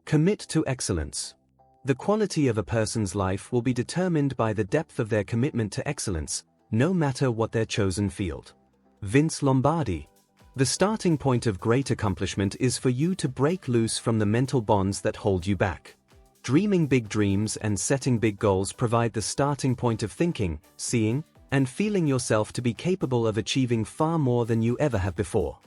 Commit to excellence. The quality of a person's life will be determined by the depth of their commitment to excellence, no matter what their chosen field. Vince Lombardi. The starting point of great accomplishment is for you to break loose from the mental bonds that hold you back. Dreaming big dreams and setting big goals provide the starting point of thinking, seeing, and feeling yourself to be capable of achieving far more than you ever have before.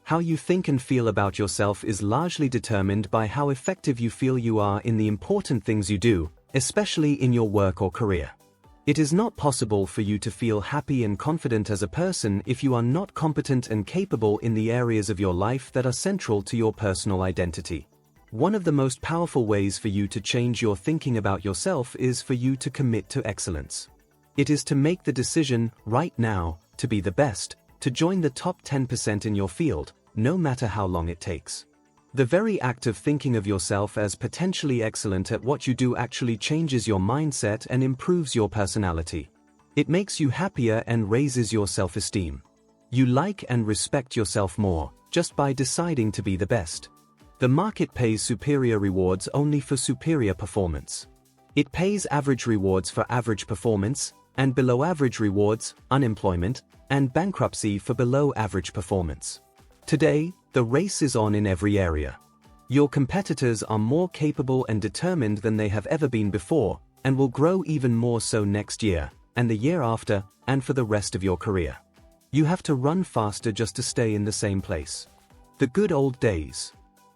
How you think and feel about yourself is largely determined by how effective you feel you are in the important things you do, especially in your work or career. It is not possible for you to feel happy and confident as a person if you are not competent and capable in the areas of your life that are central to your personal identity. One of the most powerful ways for you to change your thinking about yourself is for you to commit to excellence. It is to make the decision, right now, to be the best, to join the top 10% in your field, no matter how long it takes. The very act of thinking of yourself as potentially excellent at what you do actually changes your mindset and improves your personality. It makes you happier and raises your self-esteem. You like and respect yourself more, just by deciding to be the best. The market pays superior rewards only for superior performance. It pays average rewards for average performance, and below average rewards, unemployment, and bankruptcy for below average performance. Today, the race is on in every area. Your competitors are more capable and determined than they have ever been before, and will grow even more so next year, and the year after, and for the rest of your career. You have to run faster just to stay in the same place. The good old days.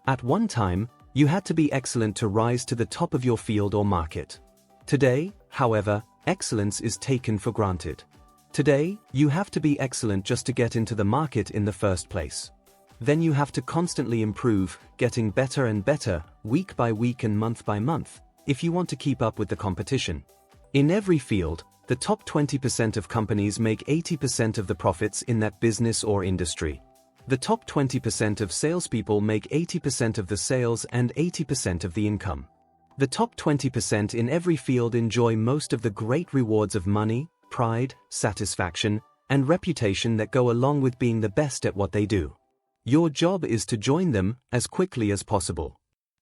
At one time, you had to be excellent to rise to the top of your field or market. Today, however, excellence is taken for granted. Today, you have to be excellent just to get into the market in the first place. Then you have to constantly improve, getting better and better, week by week and month by month, if you want to keep up with the competition. In every field, the top 20% of companies make 80% of the profits in that business or industry. The top 20% of salespeople make 80% of the sales and 80% of the income. The top 20% in every field enjoy most of the great rewards of money, pride, satisfaction, and reputation that go along with being the best at what they do. Your job is to join them as quickly as possible.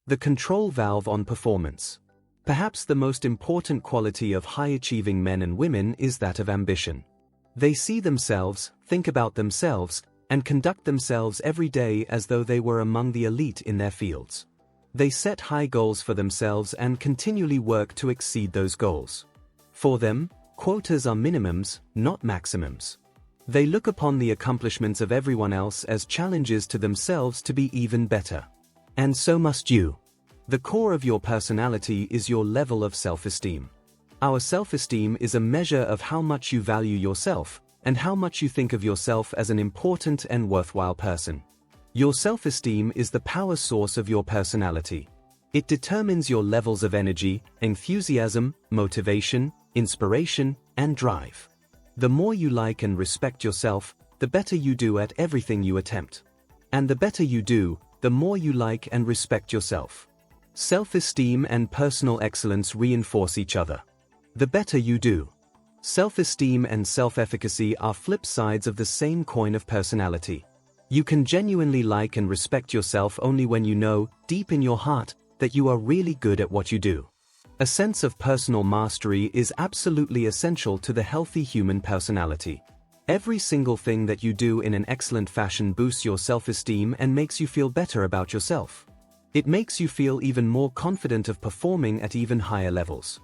The control valve on performance. Perhaps the most important quality of high-achieving men and women is that of ambition. They see themselves, think about themselves, and conduct themselves every day as though they were among the elite in their fields. They set high goals for themselves and continually work to exceed those goals. For them, quotas are minimums, not maximums. They look upon the accomplishments of everyone else as challenges to themselves to be even better. And so must you. The core of your personality is your level of self-esteem. Our self-esteem is a measure of how much you value yourself, and how much you think of yourself as an important and worthwhile person. Your self-esteem is the power source of your personality. It determines your levels of energy, enthusiasm, motivation, inspiration, and drive. The more you like and respect yourself, the better you do at everything you attempt. And the better you do, the more you like and respect yourself. Self-esteem and personal excellence reinforce each other. The better you do. Self-esteem and self-efficacy are flip sides of the same coin of personality. You can genuinely like and respect yourself only when you know, deep in your heart, that you are really good at what you do. A sense of personal mastery is absolutely essential to the healthy human personality. Every single thing that you do in an excellent fashion boosts your self-esteem and makes you feel better about yourself. It makes you feel even more confident of performing at even higher levels.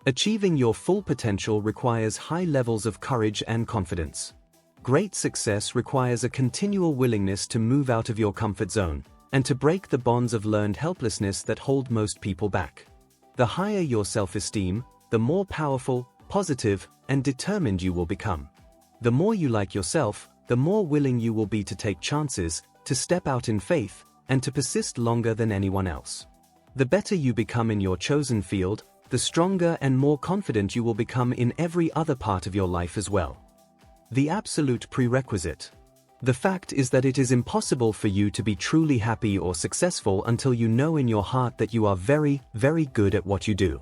Achieving your full potential requires high levels of courage and confidence. Great success requires a continual willingness to move out of your comfort zone, and to break the bonds of learned helplessness that hold most people back. The higher your self-esteem, the more powerful, positive, and determined you will become. The more you like yourself, the more willing you will be to take chances, to step out in faith, and to persist longer than anyone else. The better you become in your chosen field, the stronger and more confident you will become in every other part of your life as well. The absolute prerequisite. The fact is that it is impossible for you to be truly happy or successful until you know in your heart that you are very, very good at what you do.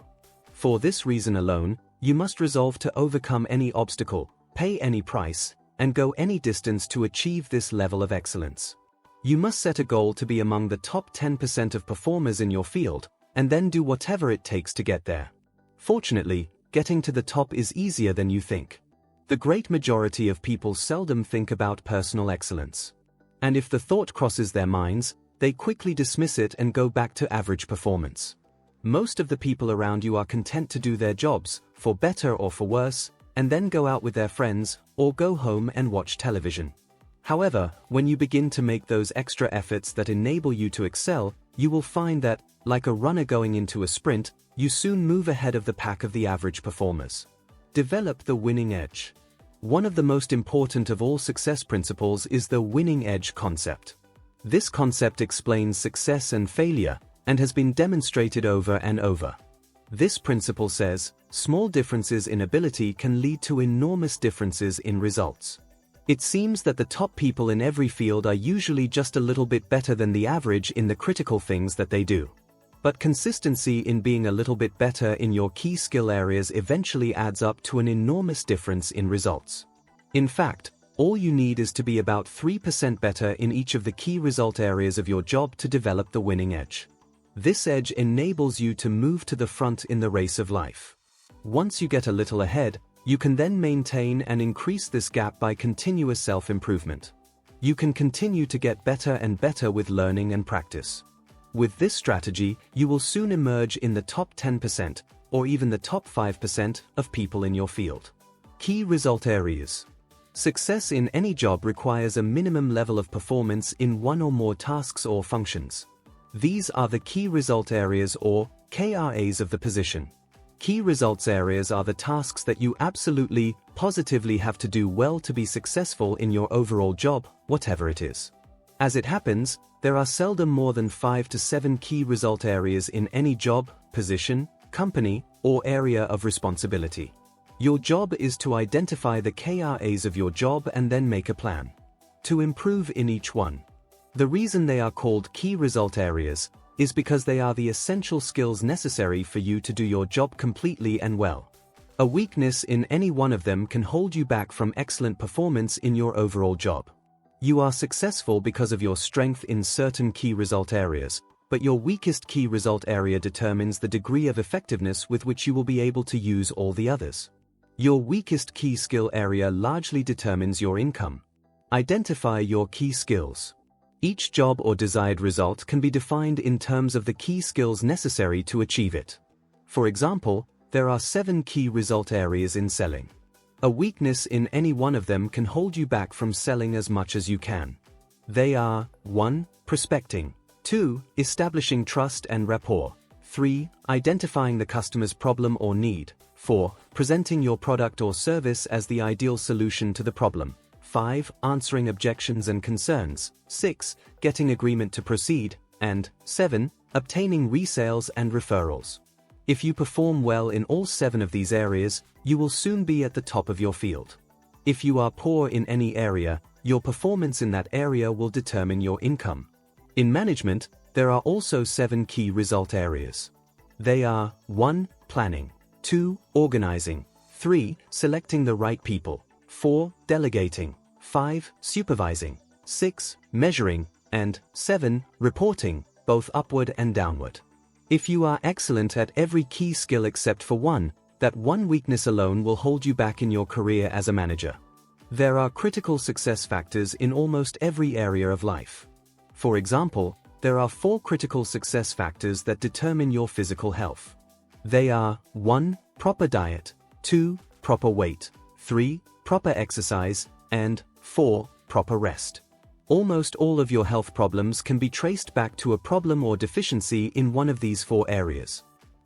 For this reason alone, you must resolve to overcome any obstacle, pay any price, and go any distance to achieve this level of excellence. You must set a goal to be among the top 10% of performers in your field, and then do whatever it takes to get there. Fortunately, getting to the top is easier than you think. The great majority of people seldom think about personal excellence. And if the thought crosses their minds, they quickly dismiss it and go back to average performance. Most of the people around you are content to do their jobs, for better or for worse, and then go out with their friends, or go home and watch television. However, when you begin to make those extra efforts that enable you to excel, you will find that, like a runner going into a sprint, you soon move ahead of the pack of the average performers. Develop the winning edge. One of the most important of all success principles is the winning edge concept. This concept explains success and failure, and has been demonstrated over and over. This principle says, small differences in ability can lead to enormous differences in results. It seems that the top people in every field are usually just a little bit better than the average in the critical things that they do. But consistency in being a little bit better in your key skill areas eventually adds up to an enormous difference in results. In fact, all you need is to be about 3% better in each of the key result areas of your job to develop the winning edge. This edge enables you to move to the front in the race of life. Once you get a little ahead, you can then maintain and increase this gap by continuous self-improvement. You can continue to get better and better with learning and practice. With this strategy, you will soon emerge in the top 10%, or even the top 5% of people in your field. Key result areas. Success in any job requires a minimum level of performance in one or more tasks or functions. These are the key result areas or KRAs of the position. Key results areas are the tasks that you absolutely, positively have to do well to be successful in your overall job, whatever it is. As it happens, there are seldom more than 5 to 7 key result areas in any job, position, company, or area of responsibility. Your job is to identify the KRAs of your job and then make a plan to improve in each one. The reason they are called key result areas is because they are the essential skills necessary for you to do your job completely and well. A weakness in any one of them can hold you back from excellent performance in your overall job. You are successful because of your strength in certain key result areas, but your weakest key result area determines the degree of effectiveness with which you will be able to use all the others. Your weakest key skill area largely determines your income. Identify your key skills. Each job or desired result can be defined in terms of the key skills necessary to achieve it. For example, there are 7 key result areas in selling. A weakness in any one of them can hold you back from selling as much as you can. They are 1. Prospecting. 2. Establishing trust and rapport. 3. Identifying the customer's problem or need. 4. Presenting your product or service as the ideal solution to the problem. 5. Answering objections and concerns. 6. Getting agreement to proceed. And 7. Obtaining resales and referrals. If you perform well in all 7 of these areas, you will soon be at the top of your field. If you are poor in any area, your performance in that area will determine your income. In management, there are also 7 key result areas. They are 1. Planning. 2. Organizing. 3. Selecting the right people. 4. Delegating. 5. Supervising. 6. Measuring. And 7. Reporting, both upward and downward. If you are excellent at every key skill except for one, that one weakness alone will hold you back in your career as a manager. There are critical success factors in almost every area of life. For example, there are 4 critical success factors that determine your physical health. They are 1. Proper diet. 2. Proper weight. 3. Proper exercise. And 4. Proper rest. Almost all of your health problems can be traced back to a problem or deficiency in one of these 4 areas.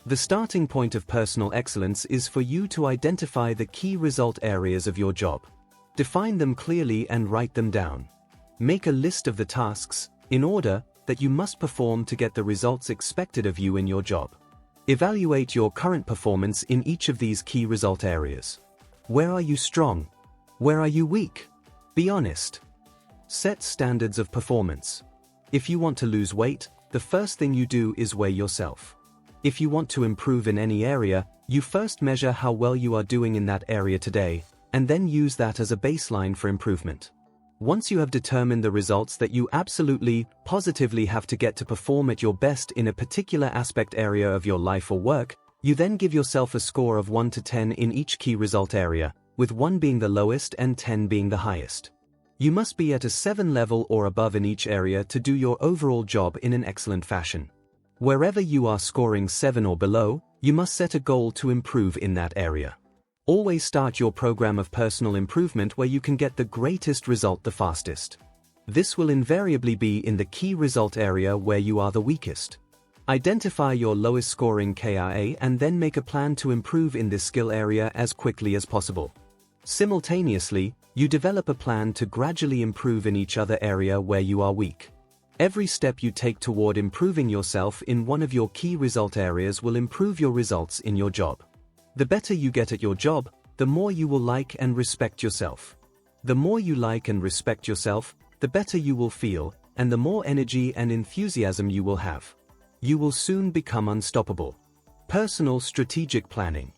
The starting point of personal excellence is for you to identify the key result areas of your job. Define them clearly and write them down. Make a list of the tasks, in order, that you must perform to get the results expected of you in your job. Evaluate your current performance in each of these key result areas. Where are you strong? Where are you weak? Be honest. Set standards of performance. If you want to lose weight, the first thing you do is weigh yourself. If you want to improve in any area, you first measure how well you are doing in that area today, and then use that as a baseline for improvement. Once you have determined the results that you absolutely, positively have to get to perform at your best in a particular aspect area of your life or work, you then give yourself a score of 1 to 10 in each key result area, with 1 being the lowest and 10 being the highest. You must be at a 7 level or above in each area to do your overall job in an excellent fashion. Wherever you are scoring 7 or below, you must set a goal to improve in that area. Always start your program of personal improvement where you can get the greatest result the fastest. This will invariably be in the key result area where you are the weakest. Identify your lowest scoring KRA and then make a plan to improve in this skill area as quickly as possible. Simultaneously, you develop a plan to gradually improve in each other area where you are weak. Every step you take toward improving yourself in one of your key result areas will improve your results in your job. The better you get at your job, the more you will like and respect yourself. The more you like and respect yourself, the better you will feel, and the more energy and enthusiasm you will have. You will soon become unstoppable. Personal strategic planning.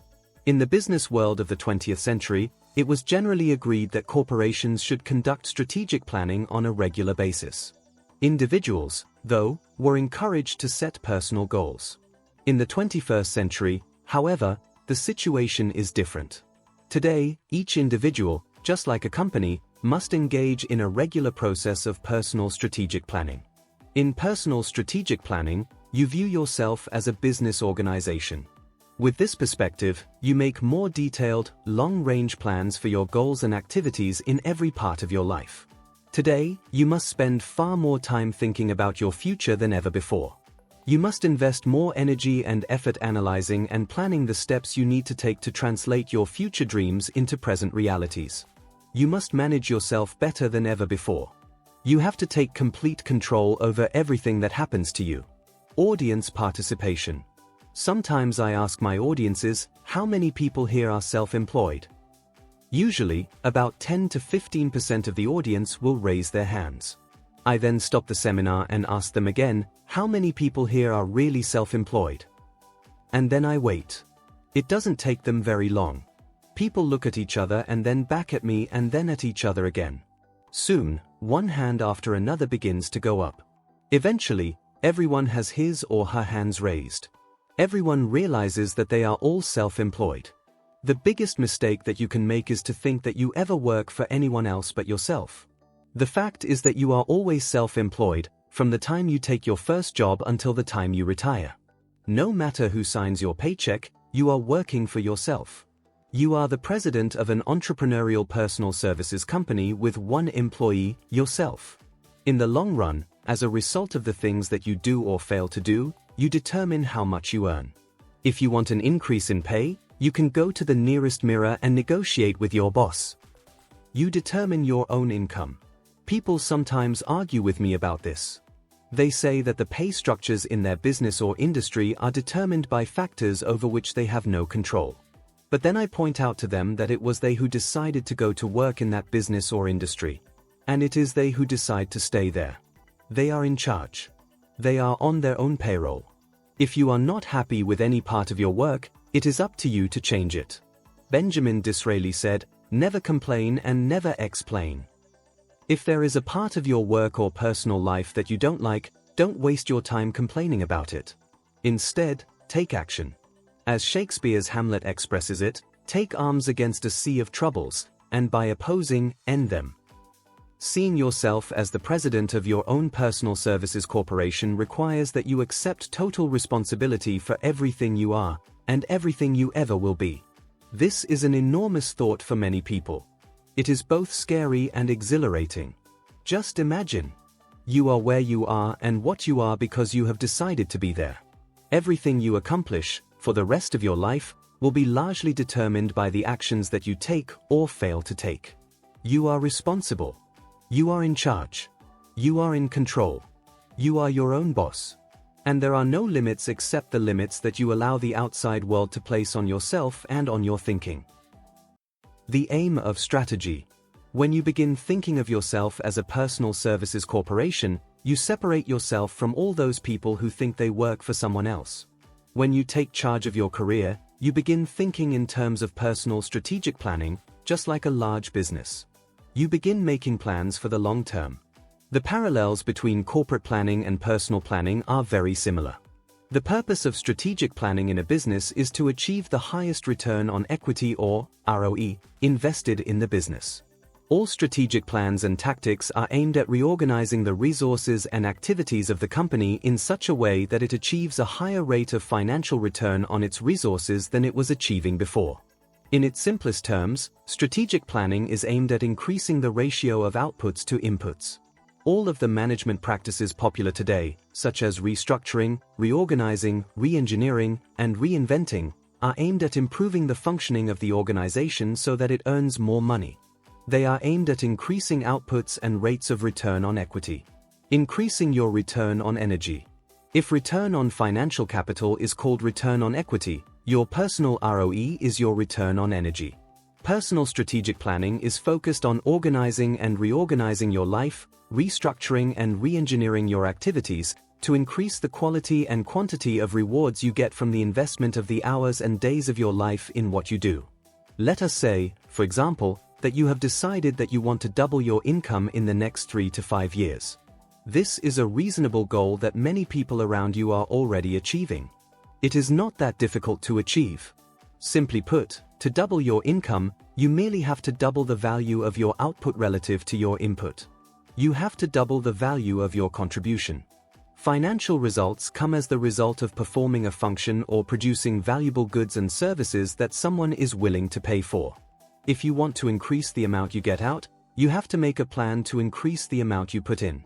In the business world of the 20th century, it was generally agreed that corporations should conduct strategic planning on a regular basis. Individuals, though, were encouraged to set personal goals. In the 21st century, however, the situation is different. Today, each individual, just like a company, must engage in a regular process of personal strategic planning. In personal strategic planning, you view yourself as a business organization. With this perspective, you make more detailed, long-range plans for your goals and activities in every part of your life. Today, you must spend far more time thinking about your future than ever before. You must invest more energy and effort analyzing and planning the steps you need to take to translate your future dreams into present realities. You must manage yourself better than ever before. You have to take complete control over everything that happens to you. Audience participation. Sometimes I ask my audiences, how many people here are self-employed? Usually, about 10 to 15% of the audience will raise their hands. I then stop the seminar and ask them again, how many people here are really self-employed? And then I wait. It doesn't take them very long. People look at each other and then back at me and then at each other again. Soon, one hand after another begins to go up. Eventually, everyone has his or her hands raised. Everyone realizes that they are all self-employed. The biggest mistake that you can make is to think that you ever work for anyone else but yourself. The fact is that you are always self-employed, from the time you take your first job until the time you retire. No matter who signs your paycheck, you are working for yourself. You are the president of an entrepreneurial personal services company with one employee, yourself. In the long run, as a result of the things that you do or fail to do, you determine how much you earn. If you want an increase in pay, you can go to the nearest mirror and negotiate with your boss. You determine your own income. People sometimes argue with me about this. They say that the pay structures in their business or industry are determined by factors over which they have no control. But then I point out to them that it was they who decided to go to work in that business or industry. And it is they who decide to stay there. They are in charge. They are on their own payroll. If you are not happy with any part of your work, it is up to you to change it. Benjamin Disraeli said, "Never complain and never explain." If there is a part of your work or personal life that you don't like, don't waste your time complaining about it. Instead, take action. As Shakespeare's Hamlet expresses it, take arms against a sea of troubles, and by opposing, end them. Seeing yourself as the president of your own personal services corporation requires that you accept total responsibility for everything you are, and everything you ever will be. This is an enormous thought for many people. It is both scary and exhilarating. Just imagine. You are where you are and what you are because you have decided to be there. Everything you accomplish, for the rest of your life, will be largely determined by the actions that you take or fail to take. You are responsible. You are in charge. You are in control. You are your own boss. And there are no limits except the limits that you allow the outside world to place on yourself and on your thinking. The aim of strategy. When you begin thinking of yourself as a personal services corporation, you separate yourself from all those people who think they work for someone else. When you take charge of your career, you begin thinking in terms of personal strategic planning, just like a large business. You begin making plans for the long term. The parallels between corporate planning and personal planning are very similar. The purpose of strategic planning in a business is to achieve the highest return on equity or ROE invested in the business. All strategic plans and tactics are aimed at reorganizing the resources and activities of the company in such a way that it achieves a higher rate of financial return on its resources than it was achieving before. In its simplest terms, strategic planning is aimed at increasing the ratio of outputs to inputs. All of the management practices popular today, such as restructuring, reorganizing, re-engineering, and reinventing, are aimed at improving the functioning of the organization so that it earns more money. They are aimed at increasing outputs and rates of return on equity. Increasing your return on energy. If return on financial capital is called return on equity, your personal ROE is your return on energy. Personal strategic planning is focused on organizing and reorganizing your life, restructuring and re-engineering your activities, to increase the quality and quantity of rewards you get from the investment of the hours and days of your life in what you do. Let us say, for example, that you have decided that you want to double your income in the next 3 to 5 years. This is a reasonable goal that many people around you are already achieving. It is not that difficult to achieve. Simply put, to double your income, you merely have to double the value of your output relative to your input. You have to double the value of your contribution. Financial results come as the result of performing a function or producing valuable goods and services that someone is willing to pay for. If you want to increase the amount you get out, you have to make a plan to increase the amount you put in.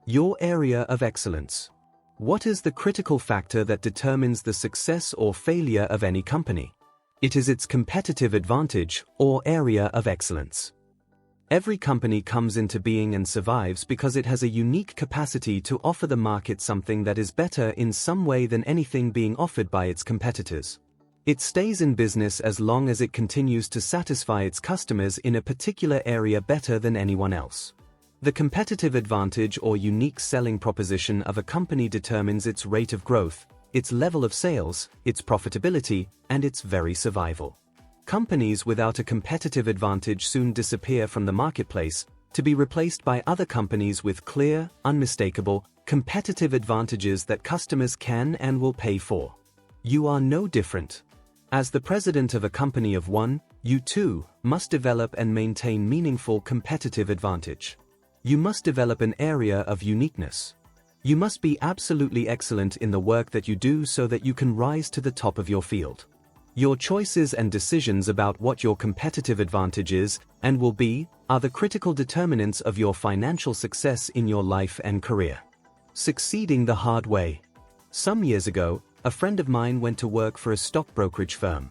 Your area of excellence. What is the critical factor that determines the success or failure of any company? It is its competitive advantage or area of excellence. Every company comes into being and survives because it has a unique capacity to offer the market something that is better in some way than anything being offered by its competitors. It stays in business as long as it continues to satisfy its customers in a particular area better than anyone else. The competitive advantage or unique selling proposition of a company determines its rate of growth, its level of sales, its profitability, and its very survival. Companies without a competitive advantage soon disappear from the marketplace, to be replaced by other companies with clear, unmistakable, competitive advantages that customers can and will pay for. You are no different. As the president of a company of one, you too must develop and maintain meaningful competitive advantage. You must develop an area of uniqueness. You must be absolutely excellent in the work that you do so that you can rise to the top of your field. Your choices and decisions about what your competitive advantage is and will be are the critical determinants of your financial success in your life and career. Succeeding the hard way. Some years ago, a friend of mine went to work for a stock brokerage firm.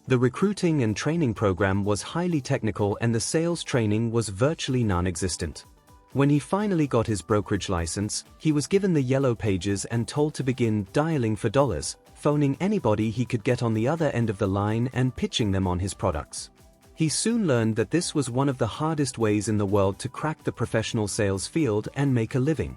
The recruiting and training program was highly technical and the sales training was virtually non-existent. When he finally got his brokerage license, he was given the yellow pages and told to begin dialing for dollars, phoning anybody he could get on the other end of the line and pitching them on his products. He soon learned that this was one of the hardest ways in the world to crack the professional sales field and make a living.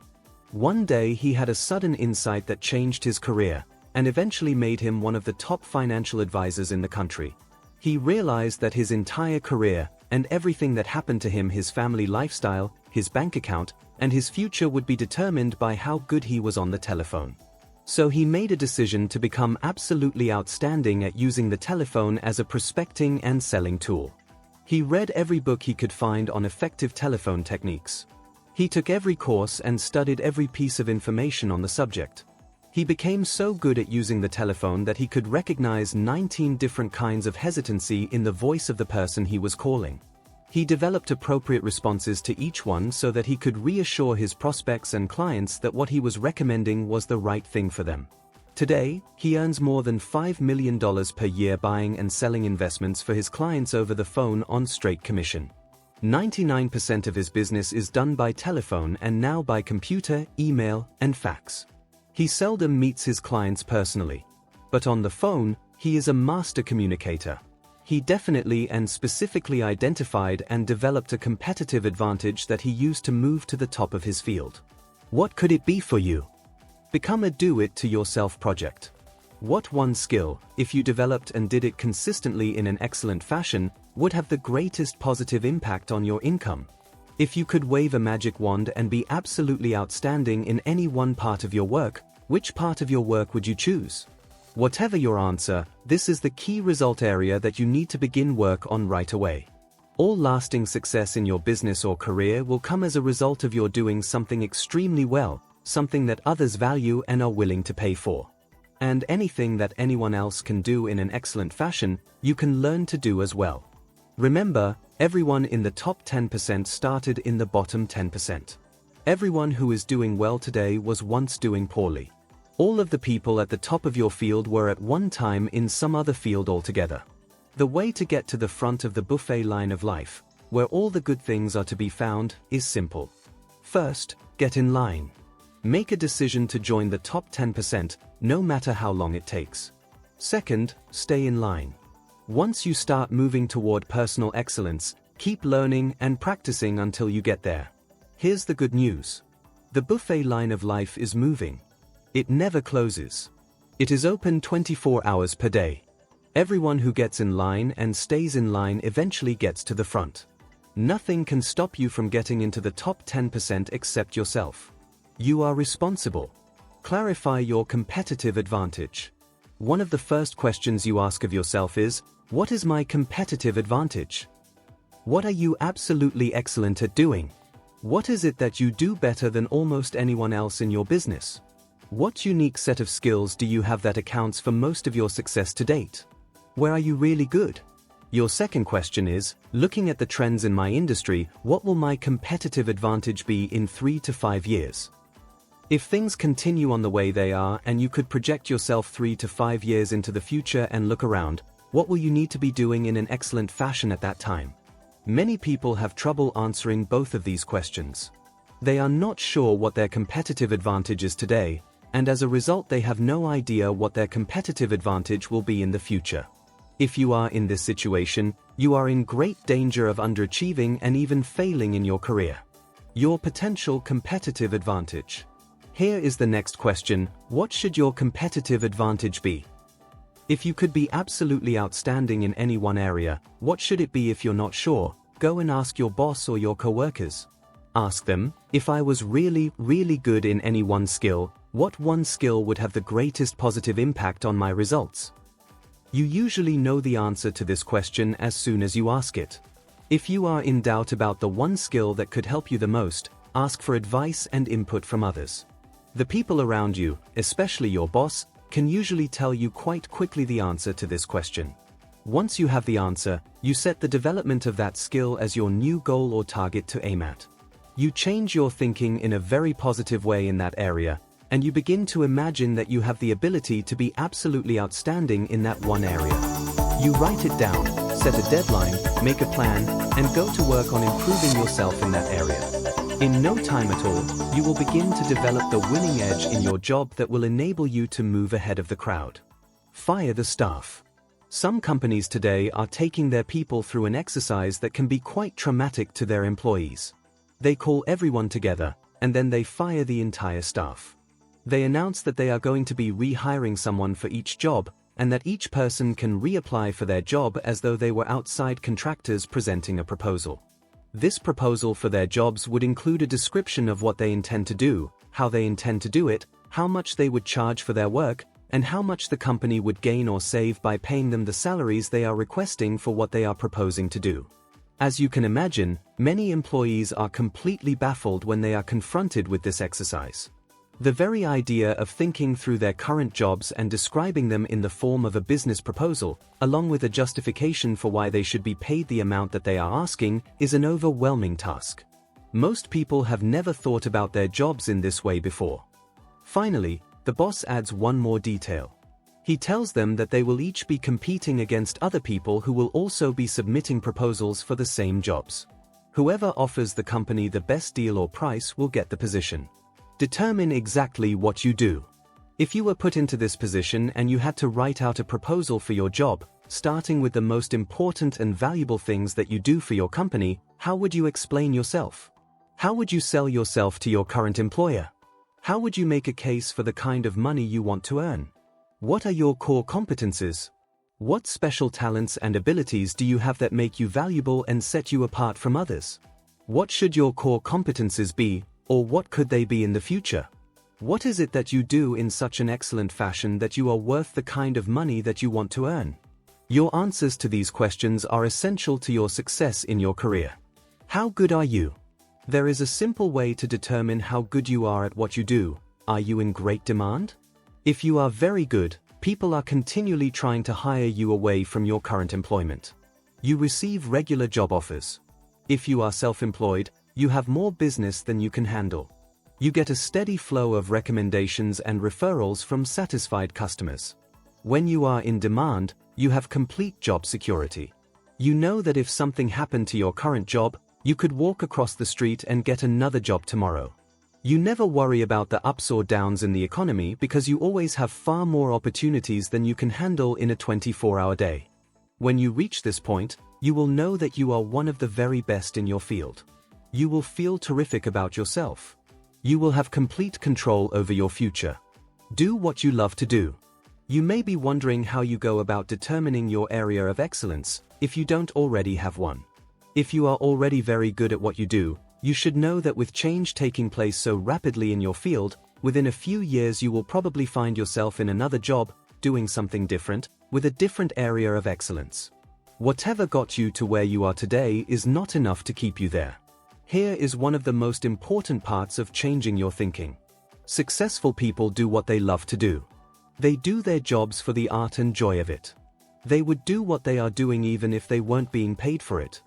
One day he had a sudden insight that changed his career, and eventually made him one of the top financial advisors in the country. He realized that his entire career, and everything that happened to him, his family lifestyle, his bank account, and his future would be determined by how good he was on the telephone. So he made a decision to become absolutely outstanding at using the telephone as a prospecting and selling tool. He read every book he could find on effective telephone techniques. He took every course and studied every piece of information on the subject. He became so good at using the telephone that he could recognize 19 different kinds of hesitancy in the voice of the person he was calling. He developed appropriate responses to each one so that he could reassure his prospects and clients that what he was recommending was the right thing for them. Today, he earns more than $5 million per year buying and selling investments for his clients over the phone on straight commission. 99% of his business is done by telephone and now by computer, email, and fax. He seldom meets his clients personally. But on the phone, he is a master communicator. He definitely and specifically identified and developed a competitive advantage that he used to move to the top of his field. What could it be for you? Become a do-it-to-yourself project. What one skill, if you developed and did it consistently in an excellent fashion, would have the greatest positive impact on your income, If you could wave a magic wand and be absolutely outstanding in any one part of your work, which part of your work would you choose? Whatever your answer, this is the key result area that you need to begin work on right away. All lasting success in your business or career will come as a result of your doing something extremely well, something that others value and are willing to pay for. And anything that anyone else can do in an excellent fashion, you can learn to do as well. Remember, everyone in the top 10% started in the bottom 10%. Everyone who is doing well today was once doing poorly. All of the people at the top of your field were at one time in some other field altogether. The way to get to the front of the buffet line of life, where all the good things are to be found, is simple. First, get in line. Make a decision to join the top 10%, no matter how long it takes. Second, stay in line. Once you start moving toward personal excellence, keep learning and practicing until you get there. Here's the good news. The buffet line of life is moving. It never closes. It is open 24 hours per day. Everyone who gets in line and stays in line eventually gets to the front. Nothing can stop you from getting into the top 10% except yourself. You are responsible. Clarify your competitive advantage. One of the first questions you ask of yourself is, what is my competitive advantage? What are you absolutely excellent at doing? What is it that you do better than almost anyone else in your business? What unique set of skills do you have that accounts for most of your success to date? Where are you really good? Your second question is, looking at the trends in my industry, what will my competitive advantage be in 3 to 5 years? If things continue on the way they are and you could project yourself 3 to 5 years into the future and look around, what will you need to be doing in an excellent fashion at that time? Many people have trouble answering both of these questions. They are not sure what their competitive advantage is today, and as a result they have no idea what their competitive advantage will be in the future. If you are in this situation, you are in great danger of underachieving and even failing in your career. Your potential competitive advantage. Here is the next question, what should your competitive advantage be? If you could be absolutely outstanding in any one area, what should it be? If you're not sure, go and ask your boss or your coworkers. Ask them, if I was really good in any one skill, what one skill would have the greatest positive impact on my results? You usually know the answer to this question as soon as you ask it. If you are in doubt about the one skill that could help you the most, ask for advice and input from others. The people around you, especially your boss, can usually tell you quite quickly the answer to this question. Once you have the answer, you set the development of that skill as your new goal or target to aim at. You change your thinking in a very positive way in that area, and you begin to imagine that you have the ability to be absolutely outstanding in that one area. You write it down, set a deadline, make a plan, and go to work on improving yourself in that area. In no time at all, you will begin to develop the winning edge in your job that will enable you to move ahead of the crowd. Fire the staff. Some companies today are taking their people through an exercise that can be quite traumatic to their employees. They call everyone together, and then they fire the entire staff. They announce that they are going to be rehiring someone for each job, and that each person can reapply for their job as though they were outside contractors presenting a proposal. This proposal for their jobs would include a description of what they intend to do, how they intend to do it, how much they would charge for their work, and how much the company would gain or save by paying them the salaries they are requesting for what they are proposing to do. As you can imagine, many employees are completely baffled when they are confronted with this exercise. The very idea of thinking through their current jobs and describing them in the form of a business proposal, along with a justification for why they should be paid the amount that they are asking, is an overwhelming task. Most people have never thought about their jobs in this way before. Finally, the boss adds one more detail. He tells them that they will each be competing against other people who will also be submitting proposals for the same jobs. Whoever offers the company the best deal or price will get the position. Determine exactly what you do. If you were put into this position and you had to write out a proposal for your job, starting with the most important and valuable things that you do for your company, how would you explain yourself? How would you sell yourself to your current employer? How would you make a case for the kind of money you want to earn? What are your core competencies? What special talents and abilities do you have that make you valuable and set you apart from others? What should your core competencies be, or what could they be in the future? What is it that you do in such an excellent fashion that you are worth the kind of money that you want to earn? Your answers to these questions are essential to your success in your career. How good are you? There is a simple way to determine how good you are at what you do. Are you in great demand? If you are very good, people are continually trying to hire you away from your current employment. You receive regular job offers. If you are self-employed, you have more business than you can handle. You get a steady flow of recommendations and referrals from satisfied customers. When you are in demand, you have complete job security. You know that if something happened to your current job, you could walk across the street and get another job tomorrow. You never worry about the ups or downs in the economy because you always have far more opportunities than you can handle in a 24-hour day. When you reach this point, you will know that you are one of the very best in your field. You will feel terrific about yourself. You will have complete control over your future. Do what you love to do. You may be wondering how you go about determining your area of excellence if you don't already have one. If you are already very good at what you do, you should know that with change taking place so rapidly in your field, within a few years you will probably find yourself in another job, doing something different, with a different area of excellence. Whatever got you to where you are today is not enough to keep you there. Here is one of the most important parts of changing your thinking. Successful people do what they love to do. They do their jobs for the art and joy of it. They would do what they are doing even if they weren't being paid for it.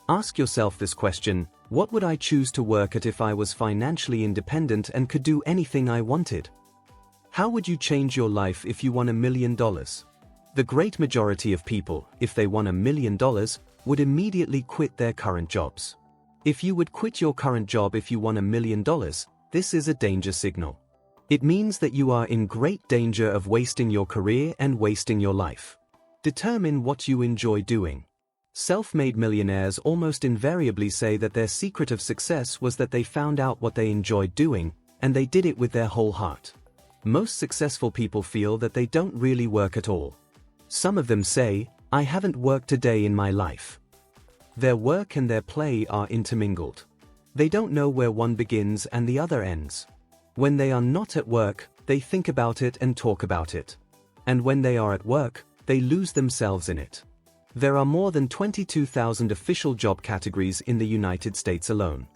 Ask yourself this question: what would I choose to work at if I was financially independent and could do anything I wanted? How would you change your life if you won $1 million? The great majority of people, if they won $1 million, would immediately quit their current jobs. If you would quit your current job if you won $1 million, this is a danger signal. It means that you are in great danger of wasting your career and wasting your life. Determine what you enjoy doing. Self-made millionaires almost invariably say that their secret of success was that they found out what they enjoyed doing, and they did it with their whole heart. Most successful people feel that they don't really work at all. Some of them say, "I haven't worked a day in my life." Their work and their play are intermingled. They don't know where one begins and the other ends. When they are not at work, they think about it and talk about it. And when they are at work, they lose themselves in it. There are more than 22,000 official job categories in the United States alone.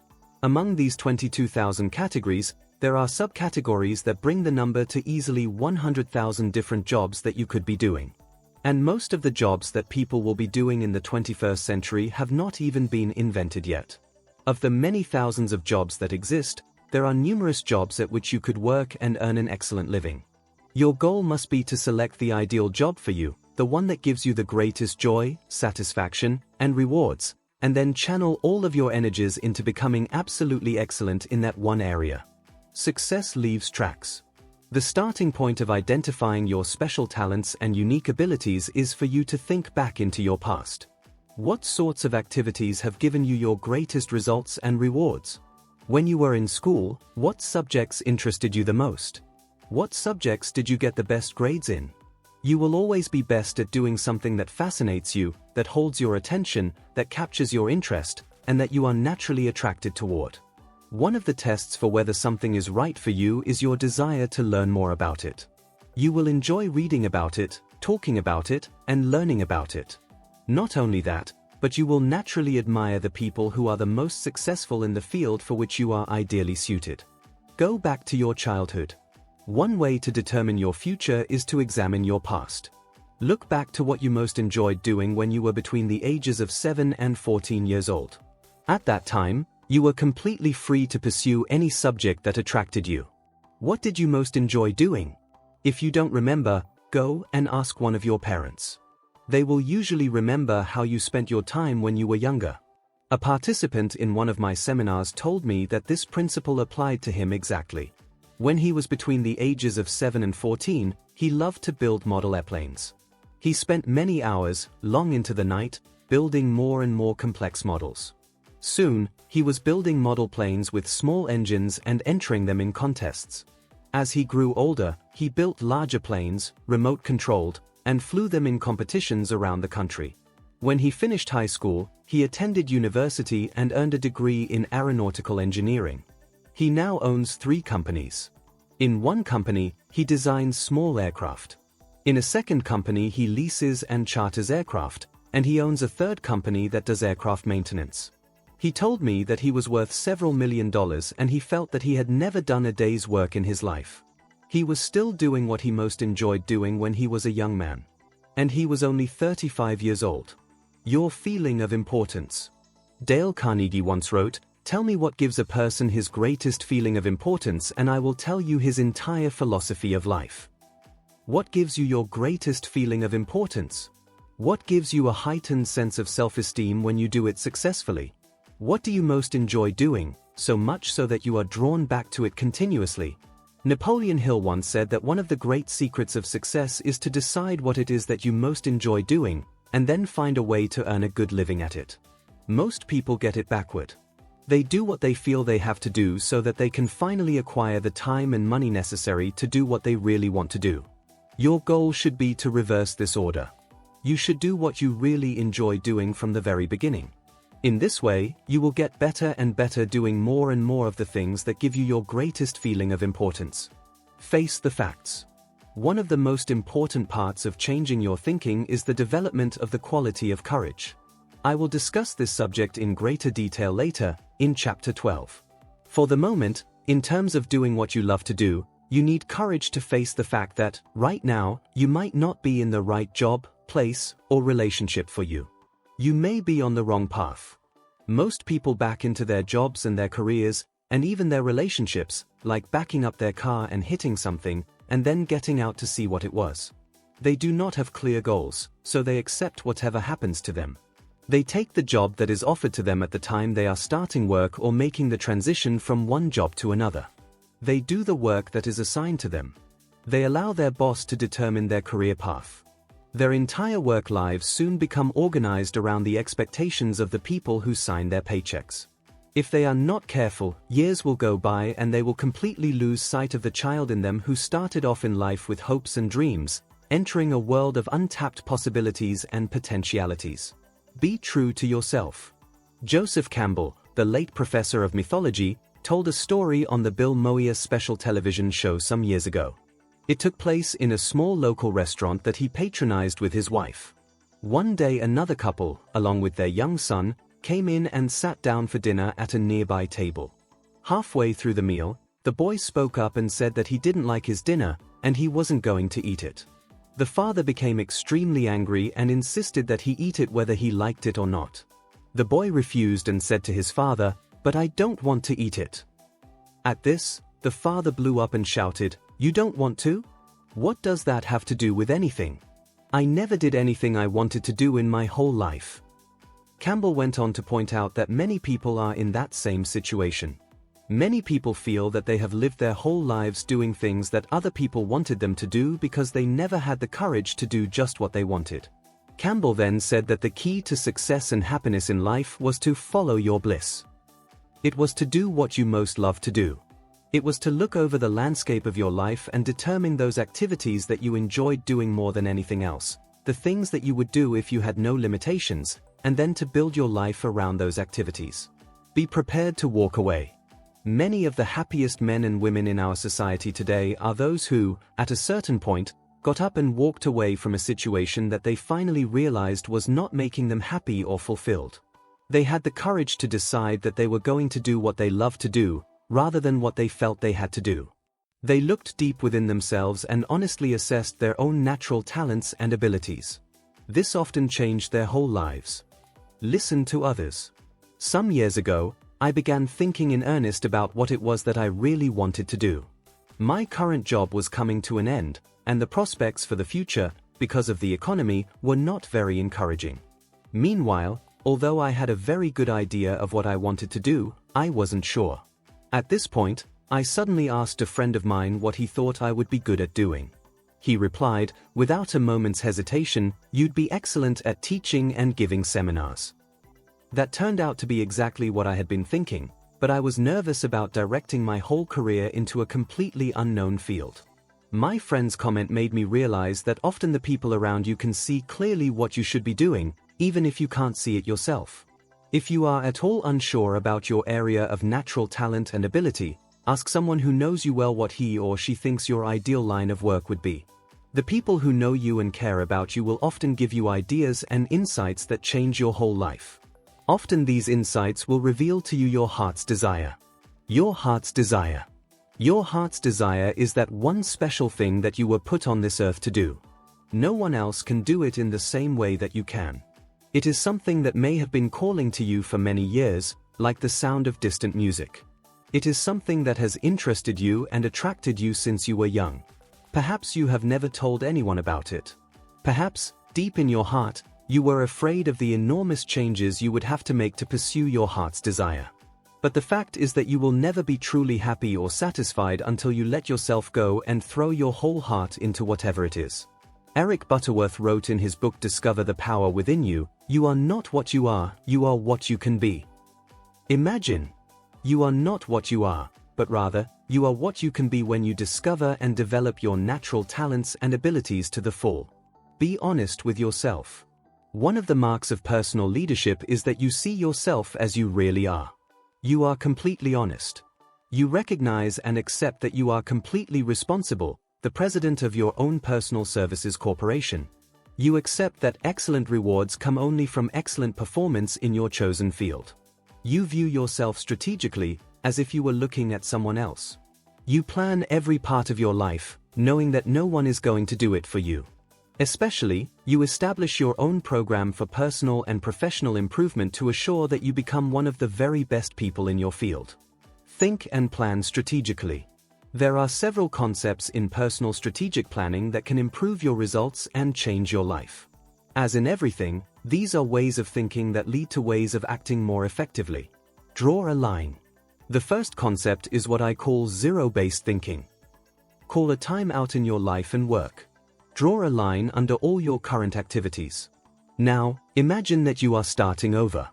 Among these 22,000 categories, there are subcategories that bring the number to easily 100,000 different jobs that you could be doing. And most of the jobs that people will be doing in the 21st century have not even been invented yet. Of the many thousands of jobs that exist, there are numerous jobs at which you could work and earn an excellent living. Your goal must be to select the ideal job for you, the one that gives you the greatest joy, satisfaction, and rewards, and then channel all of your energies into becoming absolutely excellent in that one area. Success leaves tracks. The starting point of identifying your special talents and unique abilities is for you to think back into your past. What sorts of activities have given you your greatest results and rewards? When you were in school, what subjects interested you the most? What subjects did you get the best grades in? You will always be best at doing something that fascinates you, that holds your attention, that captures your interest, and that you are naturally attracted toward. One of the tests for whether something is right for you is your desire to learn more about it. You will enjoy reading about it, talking about it, and learning about it. Not only that, but you will naturally admire the people who are the most successful in the field for which you are ideally suited. Go back to your childhood. One way to determine your future is to examine your past. Look back to what you most enjoyed doing when you were between the ages of 7 and 14 years old. At that time, you were completely free to pursue any subject that attracted you. What did you most enjoy doing? If you don't remember, go and ask one of your parents. They will usually remember how you spent your time when you were younger. A participant in one of my seminars told me that this principle applied to him exactly. When he was between the ages of 7 and 14, he loved to build model airplanes. He spent many hours, long into the night, building more and more complex models. Soon, he was building model planes with small engines and entering them in contests. As he grew older, he built larger planes, remote-controlled, and flew them in competitions around the country. When he finished high school, he attended university and earned a degree in aeronautical engineering. He now owns 3 companies. In one company, he designs small aircraft. In a second company, he leases and charters aircraft, and he owns a third company that does aircraft maintenance. He told me that he was worth several $1 million and he felt that he had never done a day's work in his life. He was still doing what he most enjoyed doing when he was a young man. And he was only 35 years old. Your feeling of importance. Dale Carnegie once wrote, "Tell me what gives a person his greatest feeling of importance and I will tell you his entire philosophy of life." What gives you your greatest feeling of importance? What gives you a heightened sense of self-esteem when you do it successfully? What do you most enjoy doing, so much so that you are drawn back to it continuously? Napoleon Hill once said that one of the great secrets of success is to decide what it is that you most enjoy doing, and then find a way to earn a good living at it. Most people get it backward. They do what they feel they have to do so that they can finally acquire the time and money necessary to do what they really want to do. Your goal should be to reverse this order. You should do what you really enjoy doing from the very beginning. In this way, you will get better and better doing more and more of the things that give you your greatest feeling of importance. Face the facts. One of the most important parts of changing your thinking is the development of the quality of courage. I will discuss this subject in greater detail later, in Chapter 12. For the moment, in terms of doing what you love to do, you need courage to face the fact that, right now, you might not be in the right job, place, or relationship for you. You may be on the wrong path. Most people back into their jobs and their careers, and even their relationships, like backing up their car and hitting something, and then getting out to see what it was. They do not have clear goals, so they accept whatever happens to them. They take the job that is offered to them at the time they are starting work or making the transition from one job to another. They do the work that is assigned to them. They allow their boss to determine their career path. Their entire work lives soon become organized around the expectations of the people who sign their paychecks. If they are not careful, years will go by and they will completely lose sight of the child in them who started off in life with hopes and dreams, entering a world of untapped possibilities and potentialities. Be true to yourself. Joseph Campbell, the late professor of mythology, told a story on the Bill Moyers special television show some years ago. It took place in a small local restaurant that he patronized with his wife. One day another couple, along with their young son, came in and sat down for dinner at a nearby table. Halfway through the meal, the boy spoke up and said that he didn't like his dinner, and he wasn't going to eat it. The father became extremely angry and insisted that he eat it whether he liked it or not. The boy refused and said to his father, "But I don't want to eat it." At this, the father blew up and shouted, "You don't want to? What does that have to do with anything? I never did anything I wanted to do in my whole life." Campbell went on to point out that many people are in that same situation. Many people feel that they have lived their whole lives doing things that other people wanted them to do because they never had the courage to do just what they wanted. Campbell then said that the key to success and happiness in life was to follow your bliss. It was to do what you most love to do. It was to look over the landscape of your life and determine those activities that you enjoyed doing more than anything else, the things that you would do if you had no limitations, and then to build your life around those activities. Be prepared to walk away. Many of the happiest men and women in our society today are those who, at a certain point, got up and walked away from a situation that they finally realized was not making them happy or fulfilled. They had the courage to decide that they were going to do what they loved to do, rather than what they felt they had to do. They looked deep within themselves and honestly assessed their own natural talents and abilities. This often changed their whole lives. Listen to others. Some years ago, I began thinking in earnest about what it was that I really wanted to do. My current job was coming to an end, and the prospects for the future, because of the economy, were not very encouraging. Meanwhile, although I had a very good idea of what I wanted to do, I wasn't sure. At this point, I suddenly asked a friend of mine what he thought I would be good at doing. He replied, without a moment's hesitation, "You'd be excellent at teaching and giving seminars." That turned out to be exactly what I had been thinking, but I was nervous about directing my whole career into a completely unknown field. My friend's comment made me realize that often the people around you can see clearly what you should be doing, even if you can't see it yourself. If you are at all unsure about your area of natural talent and ability, ask someone who knows you well what he or she thinks your ideal line of work would be. The people who know you and care about you will often give you ideas and insights that change your whole life. Often these insights will reveal to you your heart's desire. Your heart's desire. Your heart's desire is that one special thing that you were put on this earth to do. No one else can do it in the same way that you can. It is something that may have been calling to you for many years, like the sound of distant music. It is something that has interested you and attracted you since you were young. Perhaps you have never told anyone about it. Perhaps, deep in your heart, you were afraid of the enormous changes you would have to make to pursue your heart's desire. But the fact is that you will never be truly happy or satisfied until you let yourself go and throw your whole heart into whatever it is. Eric Butterworth wrote in his book Discover the Power Within You, "You are not what you are what you can be." Imagine, you are not what you are, but rather, you are what you can be when you discover and develop your natural talents and abilities to the full. Be honest with yourself. One of the marks of personal leadership is that you see yourself as you really are. You are completely honest. You recognize and accept that you are completely responsible, the president of your own personal services corporation. You accept that excellent rewards come only from excellent performance in your chosen field. You view yourself strategically, as if you were looking at someone else. You plan every part of your life, knowing that no one is going to do it for you. Especially, you establish your own program for personal and professional improvement to assure that you become one of the very best people in your field. Think and plan strategically. There are several concepts in personal strategic planning that can improve your results and change your life. As in everything, these are ways of thinking that lead to ways of acting more effectively. Draw a line. The first concept is what I call zero-based thinking. Call a time out in your life and work. Draw a line under all your current activities. Now, imagine that you are starting over.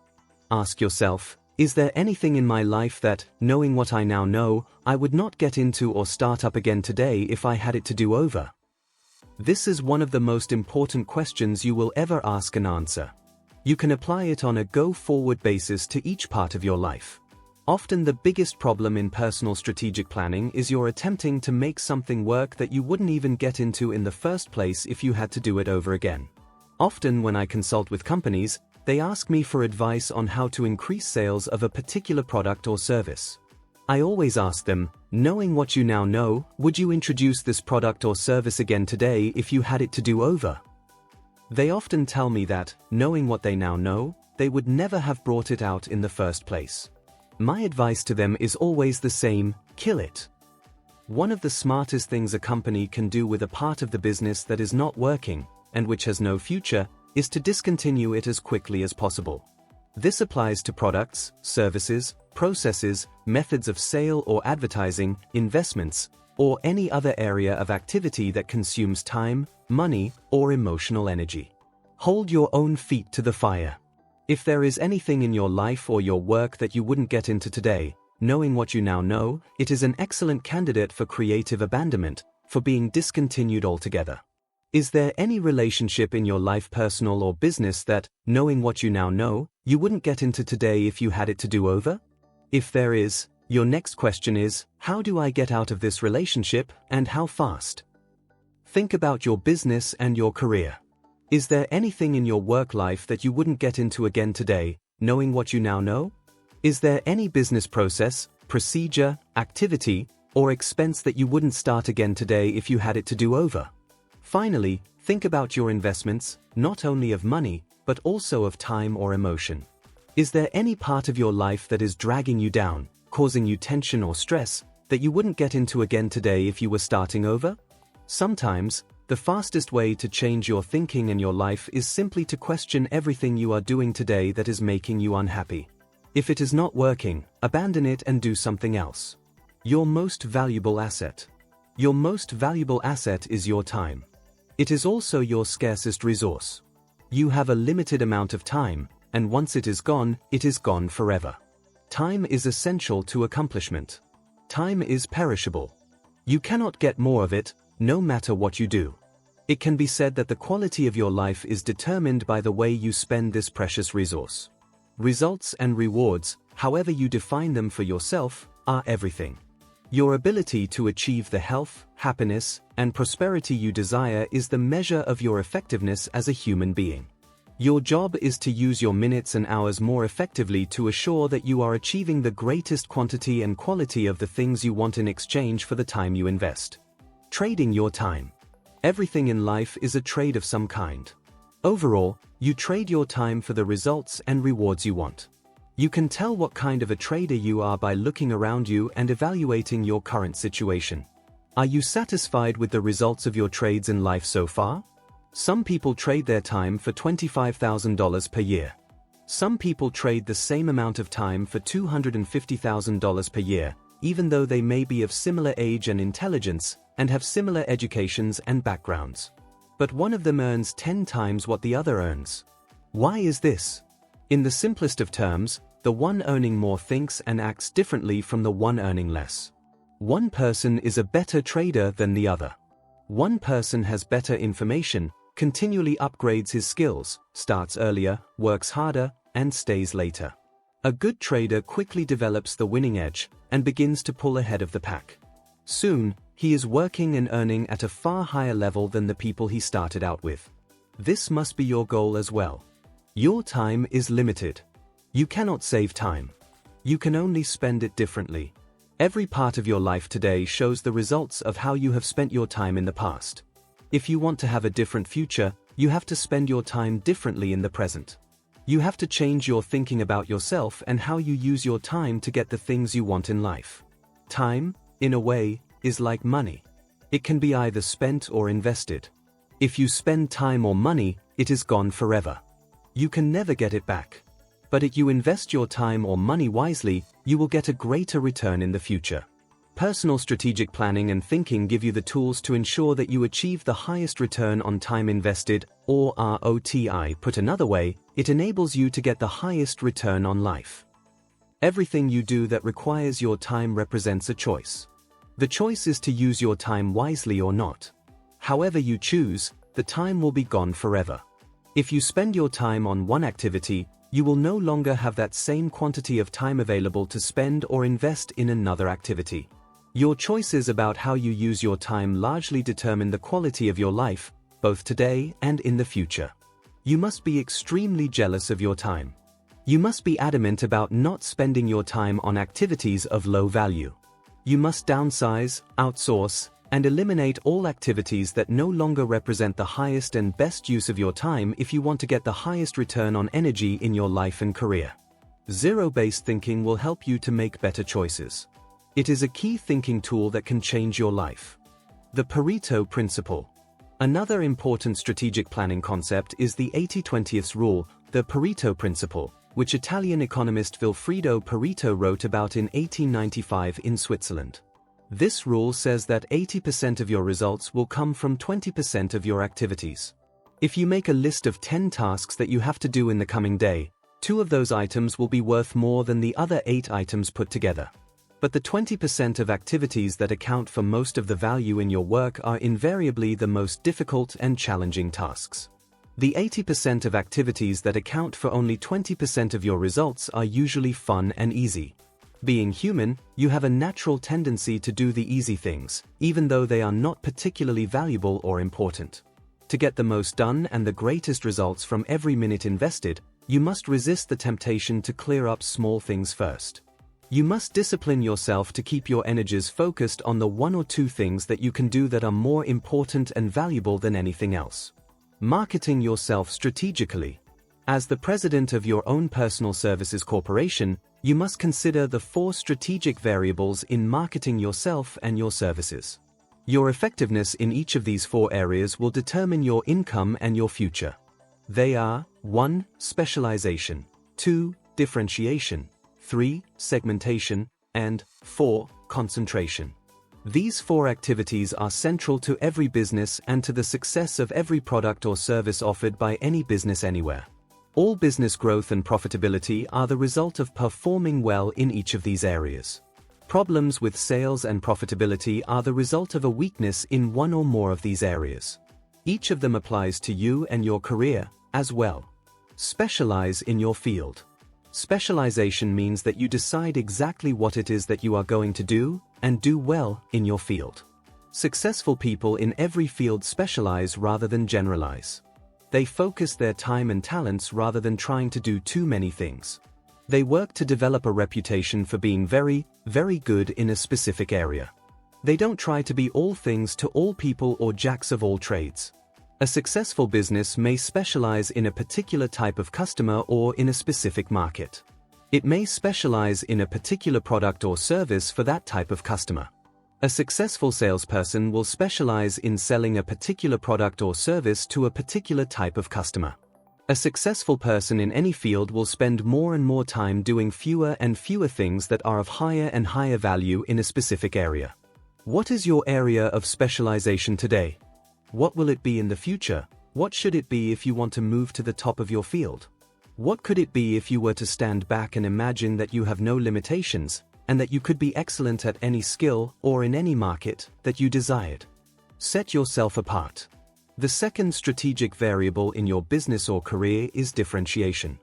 Ask yourself, is there anything in my life that, knowing what I now know, I would not get into or start up again today if I had it to do over? This is one of the most important questions you will ever ask and answer. You can apply it on a go-forward basis to each part of your life. Often the biggest problem in personal strategic planning is you're attempting to make something work that you wouldn't even get into in the first place if you had to do it over again. Often when I consult with companies, they ask me for advice on how to increase sales of a particular product or service. I always ask them, knowing what you now know, would you introduce this product or service again today if you had it to do over? They often tell me that, knowing what they now know, they would never have brought it out in the first place. My advice to them is always the same: kill it. One of the smartest things a company can do with a part of the business that is not working, and which has no future, is to discontinue it as quickly as possible. This applies to products, services, processes, methods of sale or advertising, investments, or any other area of activity that consumes time, money, or emotional energy. Hold your own feet to the fire. If there is anything in your life or your work that you wouldn't get into today, knowing what you now know, it is an excellent candidate for creative abandonment, for being discontinued altogether. Is there any relationship in your life, personal or business, that, knowing what you now know, you wouldn't get into today if you had it to do over? If there is, your next question is, how do I get out of this relationship, and how fast? Think about your business and your career. Is there anything in your work life that you wouldn't get into again today, knowing what you now know? Is there any business process, procedure, activity, or expense that you wouldn't start again today if you had it to do over? Finally, think about your investments, not only of money, but also of time or emotion. Is there any part of your life that is dragging you down, causing you tension or stress, that you wouldn't get into again today if you were starting over? Sometimes, the fastest way to change your thinking and your life is simply to question everything you are doing today that is making you unhappy. If it is not working, abandon it and do something else. Your most valuable asset. Your most valuable asset is your time. It is also your scarcest resource. You have a limited amount of time, and once it is gone forever. Time is essential to accomplishment. Time is perishable. You cannot get more of it, no matter what you do. It can be said that the quality of your life is determined by the way you spend this precious resource. Results and rewards, however you define them for yourself, are everything. Your ability to achieve the health, happiness, and prosperity you desire is the measure of your effectiveness as a human being. Your job is to use your minutes and hours more effectively to assure that you are achieving the greatest quantity and quality of the things you want in exchange for the time you invest. Trading your time. Everything in life is a trade of some kind. Overall, you trade your time for the results and rewards you want. You can tell what kind of a trader you are by looking around you and evaluating your current situation. Are you satisfied with the results of your trades in life so far? Some people trade their time for $25,000 per year. Some people trade the same amount of time for $250,000 per year, even though they may be of similar age and intelligence, and have similar educations and backgrounds. But one of them earns 10 times what the other earns. Why is this? In the simplest of terms, the one earning more thinks and acts differently from the one earning less. One person is a better trader than the other. One person has better information, continually upgrades his skills, starts earlier, works harder, and stays later. A good trader quickly develops the winning edge and begins to pull ahead of the pack. Soon, he is working and earning at a far higher level than the people he started out with. This must be your goal as well. Your time is limited. You cannot save time. You can only spend it differently. Every part of your life today shows the results of how you have spent your time in the past. If you want to have a different future, you have to spend your time differently in the present. You have to change your thinking about yourself and how you use your time to get the things you want in life. Time, in a way, is like money. It can be either spent or invested. If you spend time or money, it is gone forever. You can never get it back. But if you invest your time or money wisely, you will get a greater return in the future. Personal strategic planning and thinking give you the tools to ensure that you achieve the highest return on time invested, or ROTI. Put another way, it enables you to get the highest return on life. Everything you do that requires your time represents a choice. The choice is to use your time wisely or not. However you choose, the time will be gone forever. If you spend your time on one activity, you will no longer have that same quantity of time available to spend or invest in another activity. Your choices about how you use your time largely determine the quality of your life, both today and in the future. You must be extremely jealous of your time. You must be adamant about not spending your time on activities of low value. You must downsize, outsource, and eliminate all activities that no longer represent the highest and best use of your time if you want to get the highest return on energy in your life and career. Zero-based thinking will help you to make better choices. It is a key thinking tool that can change your life. The Pareto Principle. Another important strategic planning concept is the 80-20 rule, the Pareto Principle, which Italian economist Vilfredo Pareto wrote about in 1895 in Switzerland. This rule says that 80% of your results will come from 20% of your activities. If you make a list of 10 tasks that you have to do in the coming day, 2 of those items will be worth more than the other 8 items put together. But the 20% of activities that account for most of the value in your work are invariably the most difficult and challenging tasks. The 80% of activities that account for only 20% of your results are usually fun and easy. Being human, you have a natural tendency to do the easy things, even though they are not particularly valuable or important. To get the most done and the greatest results from every minute invested, you must resist the temptation to clear up small things first. You must discipline yourself to keep your energies focused on the 1 or 2 things that you can do that are more important and valuable than anything else. Marketing yourself strategically. As the president of your own personal services corporation, you must consider the 4 strategic variables in marketing yourself and your services. Your effectiveness in each of these 4 areas will determine your income and your future. They are 1. Specialization, 2. Differentiation, 3. Segmentation, and 4. Concentration. These 4 activities are central to every business and to the success of every product or service offered by any business anywhere. All business growth and profitability are the result of performing well in each of these areas. Problems with sales and profitability are the result of a weakness in one or more of these areas. Each of them applies to you and your career as well. Specialize in your field. Specialization means that you decide exactly what it is that you are going to do and do well in your field. Successful people in every field specialize rather than generalize. They focus their time and talents rather than trying to do too many things. They work to develop a reputation for being very, very good in a specific area. They don't try to be all things to all people or jacks of all trades. A successful business may specialize in a particular type of customer or in a specific market. It may specialize in a particular product or service for that type of customer. A successful salesperson will specialize in selling a particular product or service to a particular type of customer. A successful person in any field will spend more and more time doing fewer and fewer things that are of higher and higher value in a specific area. What is your area of specialization today? What will it be in the future? What should it be if you want to move to the top of your field? What could it be if you were to stand back and imagine that you have no limitations, and that you could be excellent at any skill or in any market that you desired? Set yourself apart. The second strategic variable in your business or career is differentiation.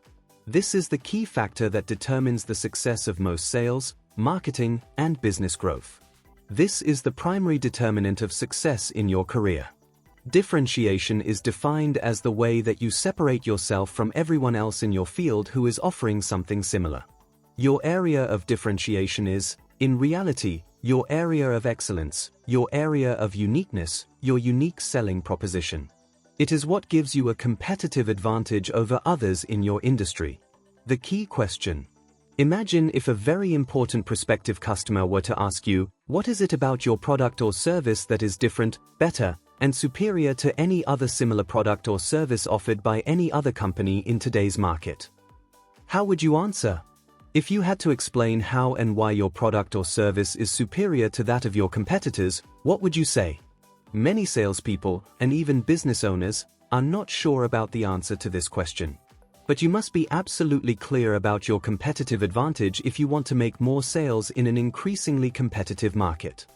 This is the key factor that determines the success of most sales, marketing, and business growth. This is the primary determinant of success in your career. Differentiation is defined as the way that you separate yourself from everyone else in your field who is offering something similar. Your area of differentiation is, in reality, your area of excellence, your area of uniqueness, your unique selling proposition. It is what gives you a competitive advantage over others in your industry. The key question. Imagine if a very important prospective customer were to ask you, what is it about your product or service that is different, better, and superior to any other similar product or service offered by any other company in today's market? How would you answer? If you had to explain how and why your product or service is superior to that of your competitors, what would you say? Many salespeople, and even business owners, are not sure about the answer to this question. But you must be absolutely clear about your competitive advantage if you want to make more sales in an increasingly competitive market.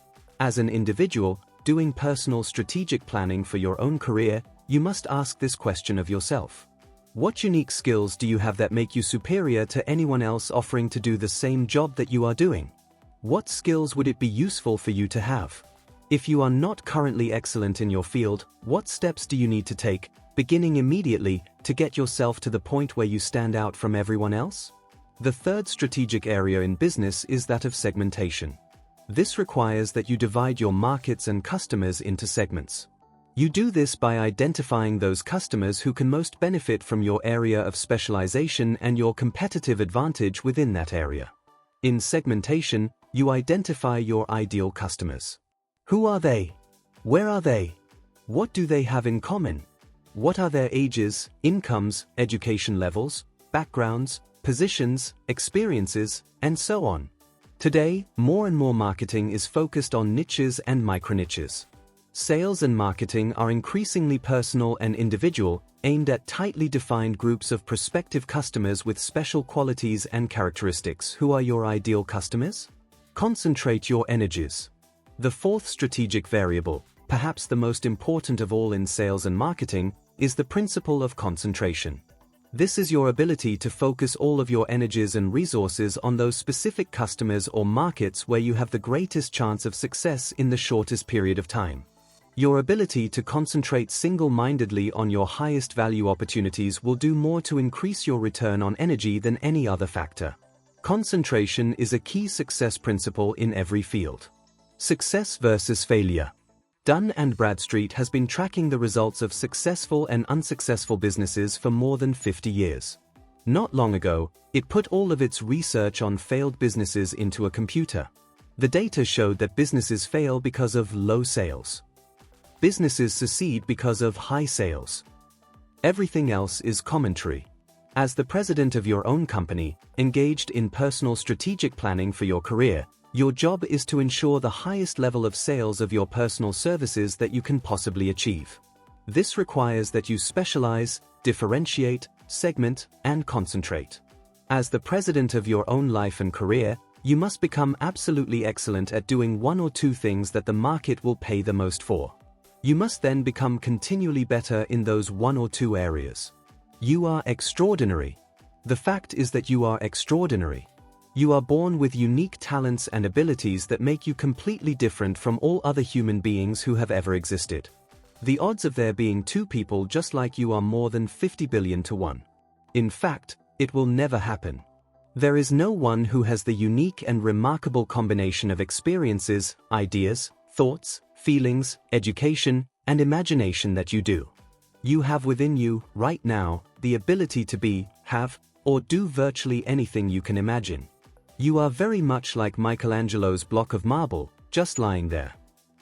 As an individual, doing personal strategic planning for your own career, you must ask this question of yourself. What unique skills do you have that make you superior to anyone else offering to do the same job that you are doing? What skills would it be useful for you to have? If you are not currently excellent in your field, what steps do you need to take, beginning immediately, to get yourself to the point where you stand out from everyone else? The third strategic area in business is that of segmentation. This requires that you divide your markets and customers into segments. You do this by identifying those customers who can most benefit from your area of specialization and your competitive advantage within that area. In segmentation, you identify your ideal customers. Who are they? Where are they? What do they have in common? What are their ages, incomes, education levels, backgrounds, positions, experiences, and so on? Today, more and more marketing is focused on niches and micro-niches. Sales and marketing are increasingly personal and individual, aimed at tightly defined groups of prospective customers with special qualities and characteristics. Who are your ideal customers? Concentrate your energies. The fourth strategic variable, perhaps the most important of all in sales and marketing, is the principle of concentration. This is your ability to focus all of your energies and resources on those specific customers or markets where you have the greatest chance of success in the shortest period of time. Your ability to concentrate single-mindedly on your highest value opportunities will do more to increase your return on energy than any other factor. Concentration is a key success principle in every field. Success versus failure. Dun & Bradstreet has been tracking the results of successful and unsuccessful businesses for more than 50 years. Not long ago, it put all of its research on failed businesses into a computer. The data showed that businesses fail because of low sales. Businesses succeed because of high sales. Everything else is commentary. As the president of your own company, engaged in personal strategic planning for your career, your job is to ensure the highest level of sales of your personal services that you can possibly achieve. This requires that you specialize, differentiate, segment, and concentrate. As the president of your own life and career, you must become absolutely excellent at doing one or two things that the market will pay the most for. You must then become continually better in those 1 or 2 areas. You are extraordinary. The fact is that you are extraordinary. You are born with unique talents and abilities that make you completely different from all other human beings who have ever existed. The odds of there being 2 people just like you are more than 50 billion to 1. In fact, it will never happen. There is no one who has the unique and remarkable combination of experiences, ideas, thoughts, feelings, education, and imagination that you do. You have within you, right now, the ability to be, have, or do virtually anything you can imagine. You are very much like Michelangelo's block of marble, just lying there.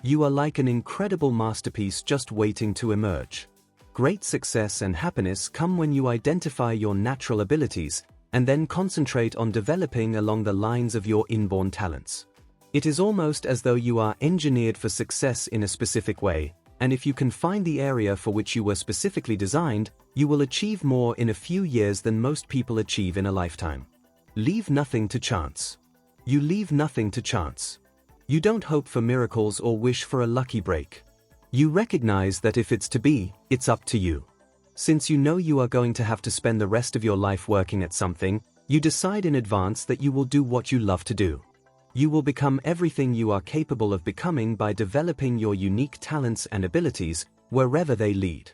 You are like an incredible masterpiece just waiting to emerge. Great success and happiness come when you identify your natural abilities and then concentrate on developing along the lines of your inborn talents. It is almost as though you are engineered for success in a specific way, and if you can find the area for which you were specifically designed, you will achieve more in a few years than most people achieve in a lifetime. Leave nothing to chance. You leave nothing to chance. You don't hope for miracles or wish for a lucky break. You recognize that if it's to be, it's up to you. Since you know you are going to have to spend the rest of your life working at something, you decide in advance that you will do what you love to do. You will become everything you are capable of becoming by developing your unique talents and abilities wherever they lead.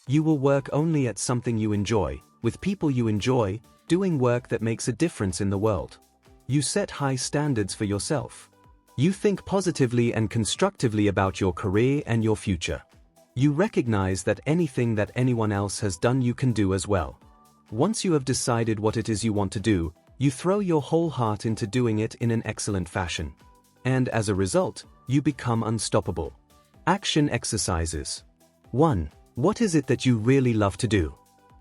You will work only at something you enjoy, with people you enjoy, doing work that makes a difference in the world. You set high standards for yourself. You think positively and constructively about your career and your future. You recognize that anything that anyone else has done you can do as well. Once you have decided what it is you want to do, you throw your whole heart into doing it in an excellent fashion. And as a result, you become unstoppable. Action exercises. 1. What is it that you really love to do?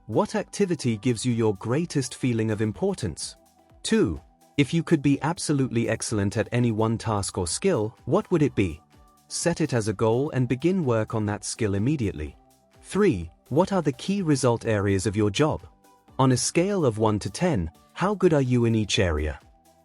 What activity gives you your greatest feeling of importance? 2. If you could be absolutely excellent at any one task or skill, what would it be? Set it as a goal and begin work on that skill immediately. 3. What are the key result areas of your job? On a scale of 1 to 10, how good are you in each area?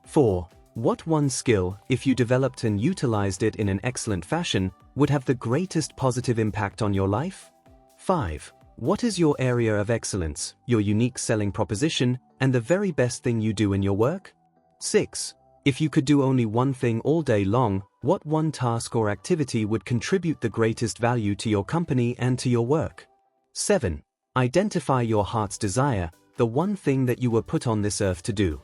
4. What one skill, if you developed and utilized it in an excellent fashion, would have the greatest positive impact on your life? 5. What is your area of excellence, your unique selling proposition, and the very best thing you do in your work? 6. If you could do only one thing all day long, what one task or activity would contribute the greatest value to your company and to your work? 7. Identify your heart's desire, the one thing that you were put on this earth to do.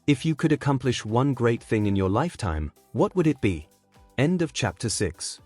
If you could accomplish one great thing in your lifetime, what would it be? End of chapter 6.